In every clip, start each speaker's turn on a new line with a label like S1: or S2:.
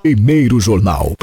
S1: Primeiro Jornal.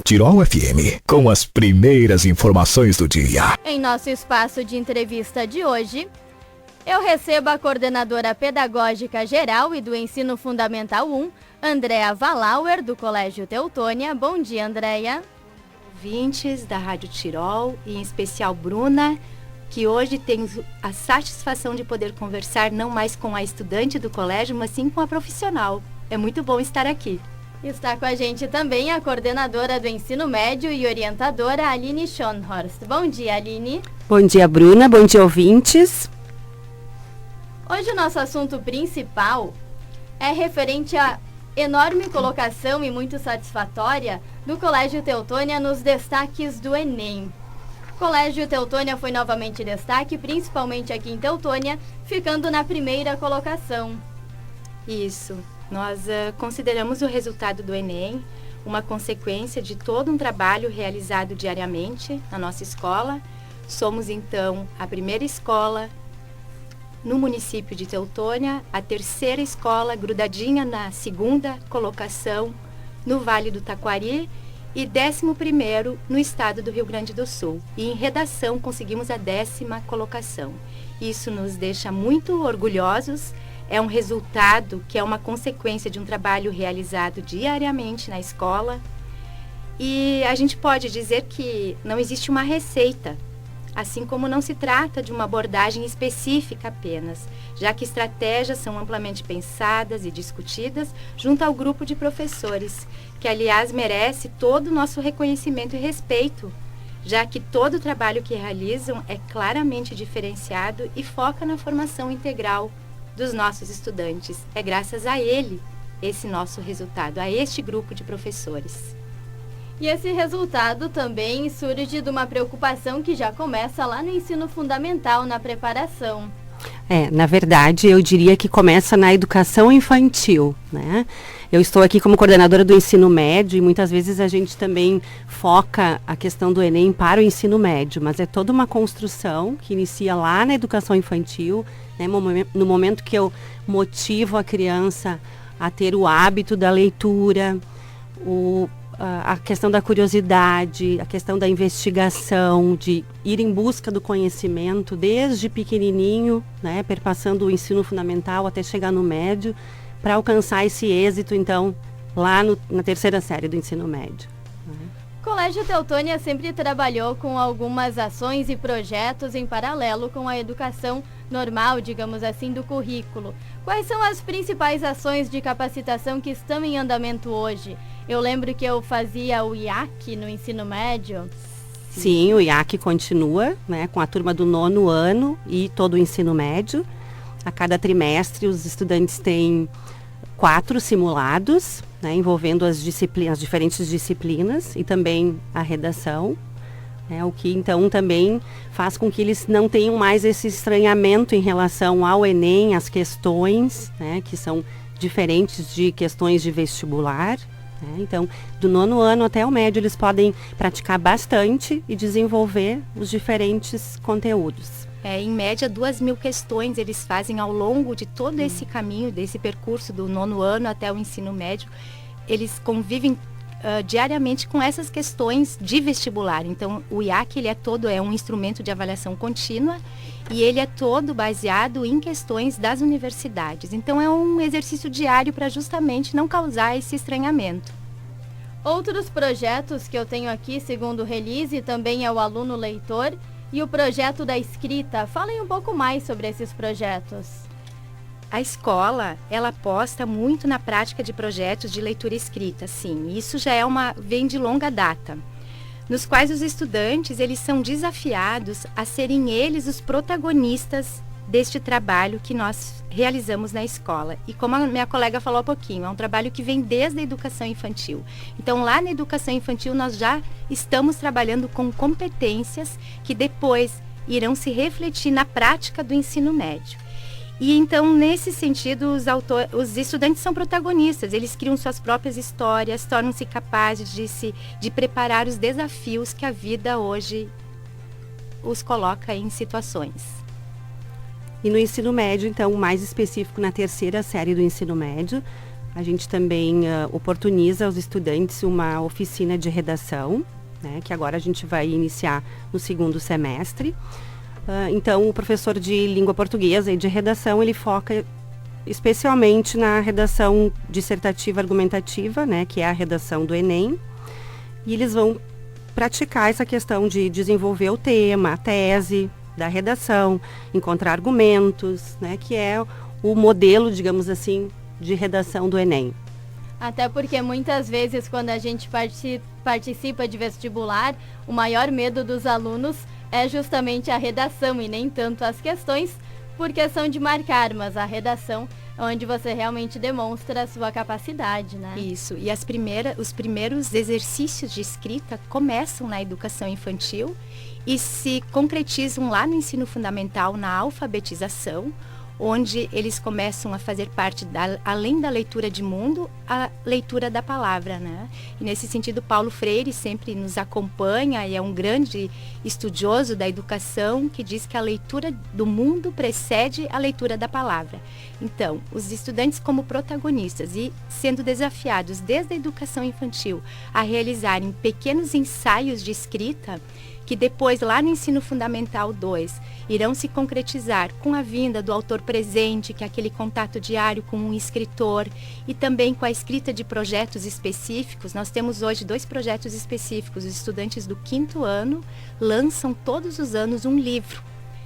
S1: Tirol FM, com as primeiras informações do dia.
S2: Em nosso espaço de entrevista de hoje, eu recebo a coordenadora pedagógica geral e do Ensino Fundamental 1, Andréa Valauer, do Colégio Teutônia. Bom dia, Andréa.
S3: Ouvintes da Rádio Tirol, e em especial Bruna, que hoje tem a satisfação de poder conversar não mais com a estudante do colégio, mas sim com a profissional. É muito bom estar aqui.
S2: Está com a gente também a coordenadora do ensino médio e orientadora Aline Schonhorst. Bom dia, Aline.
S4: Bom dia, Bruna. Bom dia, ouvintes.
S2: Hoje o nosso assunto principal é referente à enorme colocação e muito satisfatória do Colégio Teutônia nos destaques do Enem. O Colégio Teutônia foi novamente destaque, principalmente aqui em Teutônia, ficando na primeira colocação.
S3: Isso. Nós consideramos o resultado do Enem uma consequência de todo um trabalho realizado diariamente na nossa escola. Somos, então, a primeira escola no município de Teutônia, a terceira escola grudadinha na segunda colocação no Vale do Taquari e 11º no estado do Rio Grande do Sul. E em redação conseguimos a 10ª colocação. Isso nos deixa muito orgulhosos. É um resultado que é uma consequência de um trabalho realizado diariamente na escola. E a gente pode dizer que não existe uma receita, assim como não se trata de uma abordagem específica apenas, já que estratégias são amplamente pensadas e discutidas junto ao grupo de professores, que aliás merece todo o nosso reconhecimento e respeito, já que todo o trabalho que realizam é claramente diferenciado e foca na formação integral dos nossos estudantes. É graças a ele, esse nosso resultado, a este grupo de professores.
S2: E esse resultado também surge de uma preocupação que já começa lá no ensino fundamental, na preparação.
S4: Na verdade, eu diria que começa na educação infantil, né? Eu estou aqui como coordenadora do ensino médio e muitas vezes a gente também foca a questão do Enem para o ensino médio, mas é toda uma construção que inicia lá na educação infantil, né? No momento que eu motivo a criança a ter o hábito da leitura, a questão da curiosidade, a questão da investigação, de ir em busca do conhecimento desde pequenininho, né, perpassando o ensino fundamental até chegar no médio, para alcançar esse êxito, então, lá na terceira série do ensino médio.
S2: O Colégio Teutônia sempre trabalhou com algumas ações e projetos em paralelo com a educação normal, digamos assim, do currículo. Quais são as principais ações de capacitação que estão em andamento hoje? Eu lembro que eu fazia o IAC no ensino médio.
S4: Sim, o IAC continua, né, com a turma do 9º ano e todo o ensino médio. A cada trimestre, os estudantes têm 4 simulados, né, envolvendo as diferentes disciplinas e também a redação. O que então também faz com que eles não tenham mais esse estranhamento em relação ao Enem, as questões, né, que são diferentes de questões de vestibular. Então, do 9º ano até o médio, eles podem praticar bastante e desenvolver os diferentes conteúdos.
S3: Em média, 2.000 questões eles fazem ao longo de todo esse caminho, desse percurso do 9º ano até o ensino médio. Eles convivem diariamente com essas questões de vestibular. Então, o IAC ele é um instrumento de avaliação contínua e ele é todo baseado em questões das universidades. Então, é um exercício diário para justamente não causar esse estranhamento.
S2: Outros projetos que eu tenho aqui, segundo o Release, também é o aluno leitor e o projeto da escrita. Falem um pouco mais sobre esses projetos.
S3: A escola, ela aposta muito na prática de projetos de leitura e escrita, sim. Isso já vem de longa data, nos quais os estudantes, eles são desafiados a serem eles os protagonistas deste trabalho que nós realizamos na escola. E como a minha colega falou há pouquinho, é um trabalho que vem desde a educação infantil. Então, lá na educação infantil, nós já estamos trabalhando com competências que depois irão se refletir na prática do ensino médio. E então, nesse sentido, os estudantes são protagonistas, eles criam suas próprias histórias, tornam-se capazes de preparar os desafios que a vida hoje os coloca em situações.
S4: E no ensino médio, então, mais específico na terceira série do ensino médio, a gente também oportuniza aos estudantes uma oficina de redação, né, que agora a gente vai iniciar no segundo semestre. Então, o professor de língua portuguesa e de redação, ele foca especialmente na redação dissertativa argumentativa, né, que é a redação do Enem. E eles vão praticar essa questão de desenvolver o tema, a tese da redação, encontrar argumentos, né, que é o modelo, digamos assim, de redação do Enem.
S2: Até porque muitas vezes quando a gente participa de vestibular, o maior medo dos alunos é justamente a redação e nem tanto as questões, por questão de marcar, mas a redação é onde você realmente demonstra a sua capacidade, né?
S3: Isso, e os primeiros exercícios de escrita começam na educação infantil e se concretizam lá no ensino fundamental, na alfabetização, onde eles começam a fazer parte, além da leitura de mundo, a leitura da palavra, né? E nesse sentido, Paulo Freire sempre nos acompanha e é um grande estudioso da educação que diz que a leitura do mundo precede a leitura da palavra. Então, os estudantes como protagonistas e sendo desafiados desde a educação infantil a realizarem pequenos ensaios de escrita, que depois, lá no Ensino Fundamental 2, irão se concretizar com a vinda do autor presente, que é aquele contato diário com um escritor, e também com a escrita de projetos específicos. Nós temos hoje 2 projetos específicos. Os estudantes do 5º ano lançam todos os anos um livro,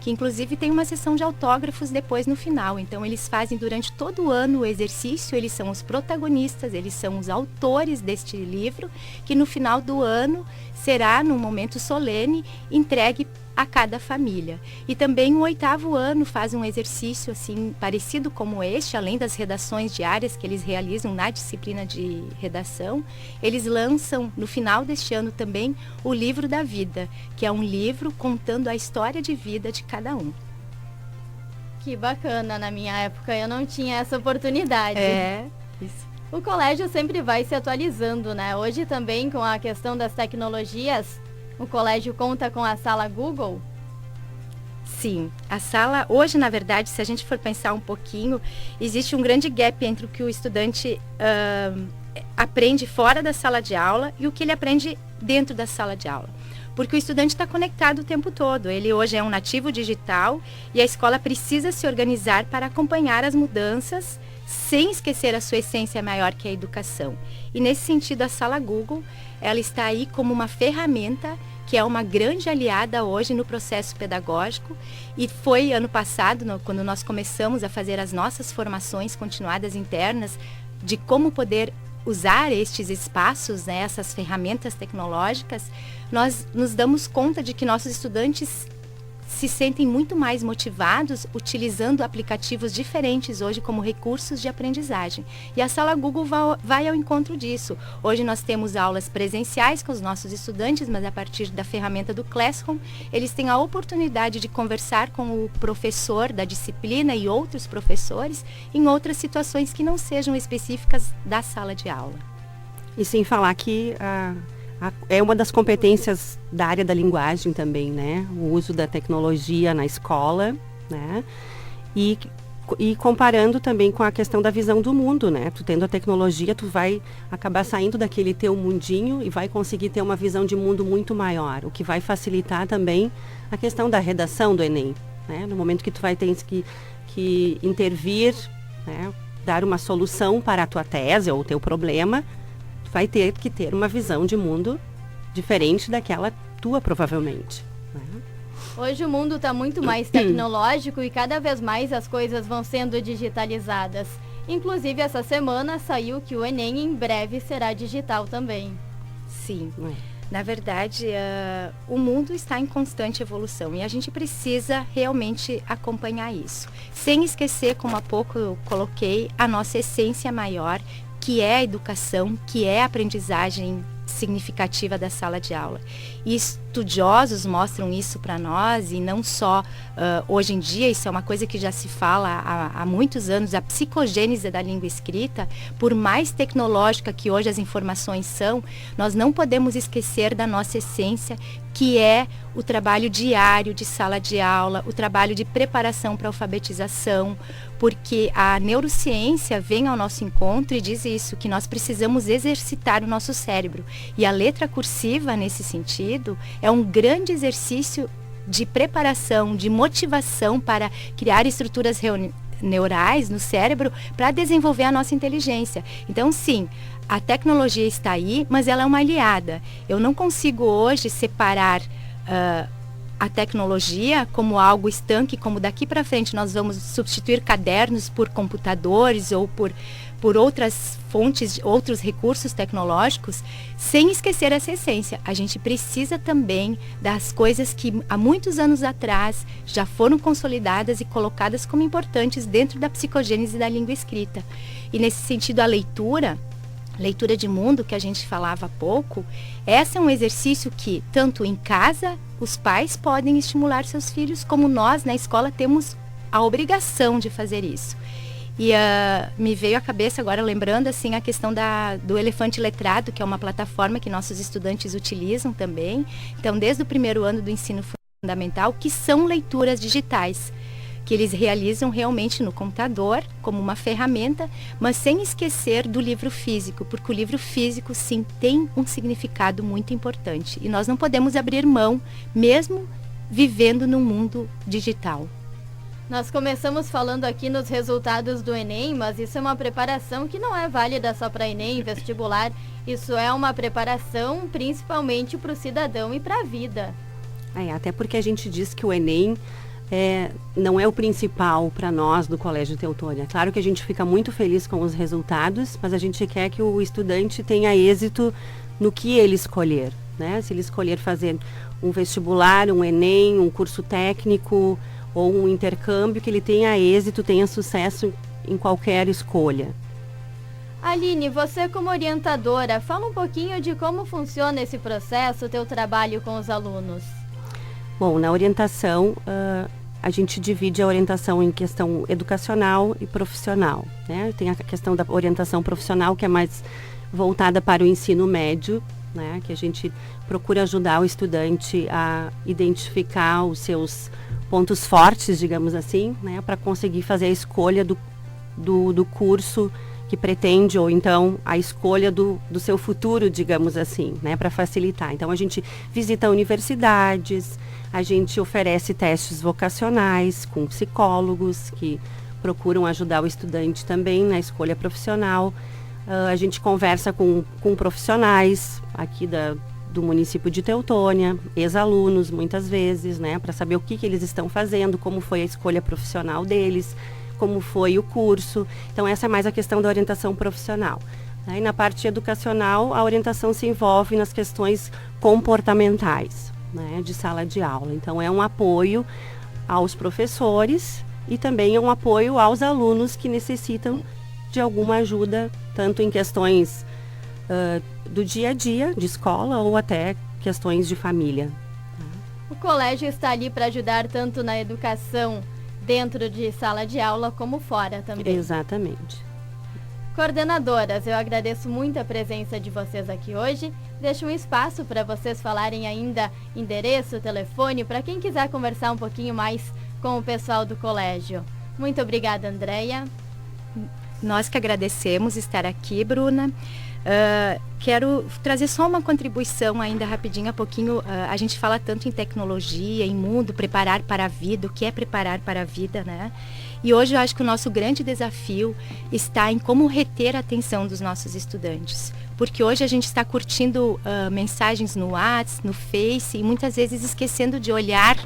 S3: que inclusive tem uma sessão de autógrafos depois no final. Então eles fazem durante todo o ano o exercício, eles são os protagonistas, eles são os autores deste livro, que no final do ano será, num momento solene, entregue a cada família. E também o 8º ano faz um exercício assim parecido como este, além das redações diárias que eles realizam na disciplina de redação, eles lançam no final deste ano também o Livro da Vida, que é um livro contando a história de vida de cada um.
S2: Que bacana, na minha época eu não tinha essa oportunidade.
S3: Isso.
S2: O colégio sempre vai se atualizando, né? Hoje também com a questão das tecnologias, o colégio conta com a sala Google?
S3: Sim, a sala, hoje na verdade, se a gente for pensar um pouquinho, existe um grande gap entre o que o estudante aprende fora da sala de aula e o que ele aprende dentro da sala de aula. Porque o estudante está conectado o tempo todo, ele hoje é um nativo digital e a escola precisa se organizar para acompanhar as mudanças sem esquecer a sua essência maior, que é a educação. E nesse sentido, a sala Google, ela está aí como uma ferramenta que é uma grande aliada hoje no processo pedagógico, e foi ano passado, quando nós começamos a fazer as nossas formações continuadas internas de como poder usar estes espaços, né, essas ferramentas tecnológicas, nós nos damos conta de que nossos estudantes se sentem muito mais motivados utilizando aplicativos diferentes hoje como recursos de aprendizagem. E a sala Google vai ao encontro disso. Hoje nós temos aulas presenciais com os nossos estudantes, mas a partir da ferramenta do Classroom, eles têm a oportunidade de conversar com o professor da disciplina e outros professores em outras situações que não sejam específicas da sala de aula.
S4: E sem falar que é uma das competências da área da linguagem também, né? O uso da tecnologia na escola, né? E comparando também com a questão da visão do mundo, né? Tu tendo a tecnologia, tu vai acabar saindo daquele teu mundinho e vai conseguir ter uma visão de mundo muito maior, o que vai facilitar também a questão da redação do Enem, né? No momento que tu vai ter que intervir, né? Dar uma solução para a tua tese ou o teu problema, vai ter que ter uma visão de mundo diferente daquela tua, provavelmente, né?
S2: Hoje o mundo está muito mais tecnológico e cada vez mais as coisas vão sendo digitalizadas. Inclusive, essa semana saiu que o Enem em breve será digital também.
S3: Sim. Na verdade, o mundo está em constante evolução e a gente precisa realmente acompanhar isso. Sem esquecer, como há pouco eu coloquei, a nossa essência maior, que é a educação, que é a aprendizagem significativa da sala de aula. E estudiosos mostram isso para nós, e não só hoje em dia, isso é uma coisa que já se fala há muitos anos, a psicogênese da língua escrita, por mais tecnológica que hoje as informações são, nós não podemos esquecer da nossa essência, que é o trabalho diário de sala de aula, o trabalho de preparação para alfabetização, porque a neurociência vem ao nosso encontro e diz isso, que nós precisamos exercitar o nosso cérebro. E a letra cursiva, nesse sentido, é um grande exercício de preparação, de motivação para criar estruturas neurais no cérebro para desenvolver a nossa inteligência. Então, sim, a tecnologia está aí, mas ela é uma aliada. Eu não consigo hoje separar a tecnologia como algo estanque, como daqui para frente nós vamos substituir cadernos por computadores ou por outras fontes, outros recursos tecnológicos, sem esquecer essa essência. A gente precisa também das coisas que há muitos anos atrás já foram consolidadas e colocadas como importantes dentro da psicogênese da língua escrita. E nesse sentido, a leitura de mundo, que a gente falava há pouco, esse é um exercício que, tanto em casa, os pais podem estimular seus filhos, como nós, na escola, temos a obrigação de fazer isso. E me veio à cabeça agora, lembrando assim, a questão do Elefante Letrado, que é uma plataforma que nossos estudantes utilizam também. Então, desde o primeiro ano do ensino fundamental, que são leituras digitais, que eles realizam realmente no computador, como uma ferramenta, mas sem esquecer do livro físico, porque o livro físico, sim, tem um significado muito importante. E nós não podemos abrir mão, mesmo vivendo num mundo digital.
S2: Nós começamos falando aqui nos resultados do Enem, mas isso é uma preparação que não é válida só para Enem, vestibular. Isso é uma preparação principalmente para o cidadão e para a vida.
S4: Até porque a gente diz que o Enem não é o principal para nós do Colégio Teutônia. Claro que a gente fica muito feliz com os resultados, mas a gente quer que o estudante tenha êxito no que ele escolher, né? Se ele escolher fazer um vestibular, um Enem, um curso técnico ou um intercâmbio, que ele tenha êxito, tenha sucesso em qualquer escolha.
S2: Aline, você como orientadora, fala um pouquinho de como funciona esse processo, o teu trabalho com os alunos.
S4: Bom, na orientação, a gente divide a orientação em questão educacional e profissional, né? Tem a questão da orientação profissional, que é mais voltada para o ensino médio, né? Que a gente procura ajudar o estudante a identificar os seus pontos fortes, digamos assim, né? Para conseguir fazer a escolha do curso que pretende, ou então a escolha do seu futuro, digamos assim, né? Para facilitar. Então, a gente visita universidades, a gente oferece testes vocacionais com psicólogos que procuram ajudar o estudante também na escolha profissional. A gente conversa com profissionais aqui do município de Teutônia, ex-alunos muitas vezes, né? Para saber o que eles estão fazendo, como foi a escolha profissional deles, como foi o curso. Então, essa é mais a questão da orientação profissional. E na parte educacional, a orientação se envolve nas questões comportamentais, né, de sala de aula. Então, é um apoio aos professores e também é um apoio aos alunos que necessitam de alguma ajuda, tanto em questões do dia a dia, de escola, ou até questões de família.
S2: O colégio está ali para ajudar tanto na educação dentro de sala de aula como fora também.
S4: Exatamente.
S2: Coordenadoras, eu agradeço muito a presença de vocês aqui hoje. Deixo um espaço para vocês falarem ainda endereço, telefone, para quem quiser conversar um pouquinho mais com o pessoal do colégio. Muito obrigada, Andréia.
S3: Nós que agradecemos estar aqui, Bruna. Quero trazer só uma contribuição ainda rapidinho, a gente fala tanto em tecnologia, em mundo, preparar para a vida, o que é preparar para a vida, né? E hoje eu acho que o nosso grande desafio está em como reter a atenção dos nossos estudantes. Porque hoje a gente está curtindo mensagens no WhatsApp, no Face, e muitas vezes esquecendo de olhar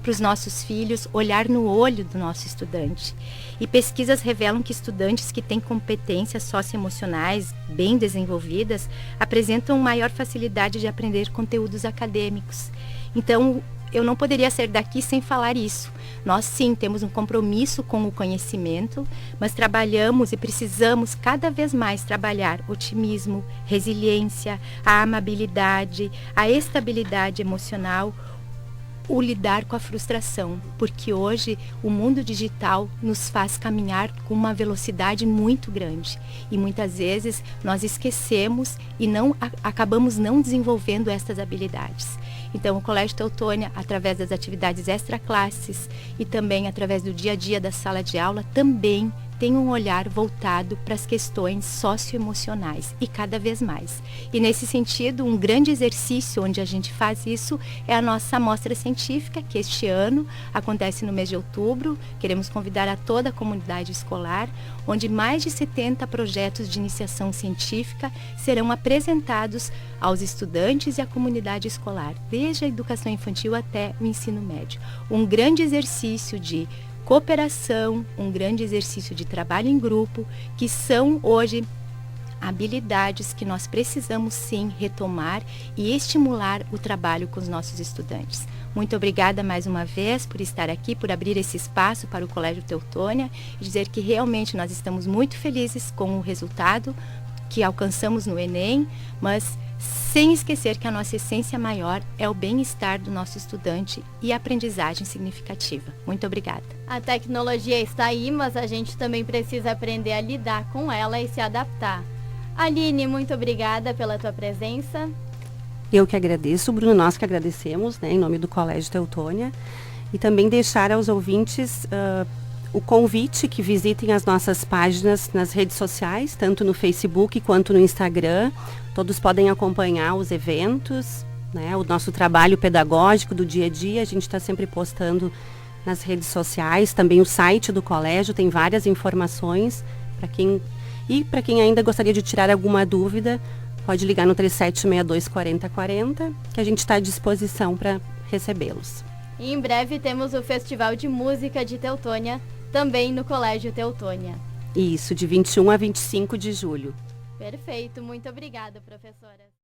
S3: para os nossos filhos, olhar no olho do nosso estudante. E pesquisas revelam que estudantes que têm competências socioemocionais bem desenvolvidas apresentam maior facilidade de aprender conteúdos acadêmicos. Então, eu não poderia sair daqui sem falar isso. Nós, sim, temos um compromisso com o conhecimento, mas trabalhamos e precisamos cada vez mais trabalhar otimismo, resiliência, a amabilidade, a estabilidade emocional, o lidar com a frustração, porque hoje o mundo digital nos faz caminhar com uma velocidade muito grande e muitas vezes nós esquecemos e acabamos não desenvolvendo estas habilidades. Então, o Colégio Teutônia, através das atividades extraclasses e também através do dia a dia da sala de aula, também tem um olhar voltado para as questões socioemocionais e cada vez mais. E nesse sentido, um grande exercício onde a gente faz isso é a nossa amostra científica, que este ano acontece no mês de outubro. Queremos convidar a toda a comunidade escolar, onde mais de 70 projetos de iniciação científica serão apresentados aos estudantes e à comunidade escolar, desde a educação infantil até o ensino médio. Um grande exercício de cooperação, um grande exercício de trabalho em grupo, que são hoje habilidades que nós precisamos sim retomar e estimular o trabalho com os nossos estudantes. Muito obrigada mais uma vez por estar aqui, por abrir esse espaço para o Colégio Teutônia e dizer que realmente nós estamos muito felizes com o resultado que alcançamos no Enem, mas sem esquecer que a nossa essência maior é o bem-estar do nosso estudante e a aprendizagem significativa. Muito obrigada.
S2: A tecnologia está aí, mas a gente também precisa aprender a lidar com ela e se adaptar. Aline, muito obrigada pela tua presença.
S4: Eu que agradeço, Bruno, nós que agradecemos, né, em nome do Colégio Teutônia, e também deixar aos ouvintes o convite que visitem as nossas páginas nas redes sociais, tanto no Facebook quanto no Instagram. Todos podem acompanhar os eventos, né, o nosso trabalho pedagógico do dia a dia. A gente está sempre postando nas redes sociais. Também o site do colégio tem várias informações para quem... E para quem ainda gostaria de tirar alguma dúvida, pode ligar no 3762 4040, que a gente está à disposição para recebê-los.
S2: E em breve temos o Festival de Música de Teutônia, também no Colégio Teutônia.
S4: Isso, de 21 a 25 de julho.
S2: Perfeito, muito obrigada, professora.